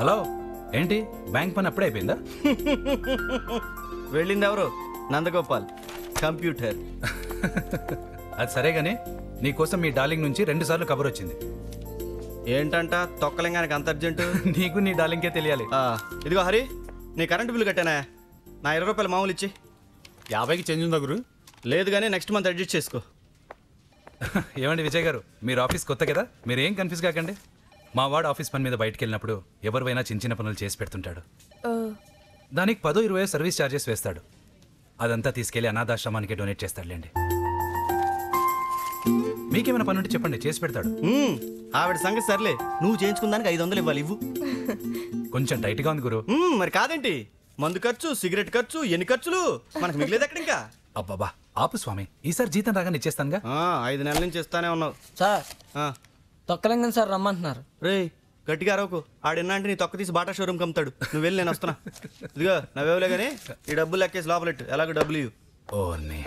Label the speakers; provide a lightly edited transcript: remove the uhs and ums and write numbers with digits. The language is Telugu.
Speaker 1: హలో, ఏంటి బ్యాంక్ పని అప్పుడే అయిపోయిందా?
Speaker 2: వెళ్ళింది ఎవరు? నందగోపాల్, కంప్యూటర్.
Speaker 1: అది సరే గానీ నీకోసం మీ డార్లింగ్ నుంచి 2 సార్లు కబర్ వచ్చింది.
Speaker 2: ఏంటంట తొక్కలింగానికి అంత అర్జెంటు?
Speaker 1: నీకు నీ డార్లింగ్కే తెలియాలి.
Speaker 2: ఇదిగో హరి, నీ కరెంటు బిల్లు కట్టానా? నా 20 రూపాయలు మామూలు ఇచ్చి.
Speaker 3: 50కి చేంజ్ ఉందా గురు?
Speaker 2: లేదు కానీ నెక్స్ట్ మంత్ అడ్జస్ట్ చేసుకో.
Speaker 1: ఏమండి విజయ్ గారు, మీరు ఆఫీస్ కొత్త కదా, మీరు ఏం కన్ఫ్యూజ్ కాకండి. మా వాడు ఆఫీస్ పని మీద బయటకు వెళ్ళినప్పుడు ఎవరివైనా చిన్న చిన్న పనులు చేసి పెడుతుంటాడు. దానికి 10-20 సర్వీస్ ఛార్జెస్ వేస్తాడు. అదంతా తీసుకెళ్లి అనాథాశ్రమానికి డొనేట్ చేస్తాడులేండి. మీకేమైనా పని ఉంటే చెప్పండి, చేసి పెడతాడు.
Speaker 2: ఆవిడ సంగతి సర్లే, నువ్వు చేయించుకుందానికి 500 ఇవ్వాలి. ఇవ్వు.
Speaker 1: కొంచెం టైట్గా ఉంది గురు.
Speaker 2: మరి కాదేంటి, మందు ఖర్చు, సిగరెట్ ఖర్చు, ఎన్ని ఖర్చులు మనకు మిగిలేదు ఎక్కడ ఇంకా.
Speaker 1: అబ్బాబా ఆపు స్వామి, ఈసారి జీతం రాగానే ఇచ్చేస్తానుగా.
Speaker 2: 5 నెలల నుంచి ఇస్తానే ఉన్నావు.
Speaker 4: సార్ తొక్కలింగం సార్ రమ్మంటున్నారు.
Speaker 2: రే గట్టిగా అరవకు, ఆడిన్నా అంటే నీ తొక్క తీసి బాటా షోరూమ్ కమ్ముతాడు. నువ్వు వెళ్ళి నేను వస్తున్నా. ఇదిగో నవ్వేవులే కానీ ఈ డబ్బులు లెక్కేసి లోపలెట్టు, ఎలాగో డబ్బులు ఇవ్వు.
Speaker 1: ఓ నే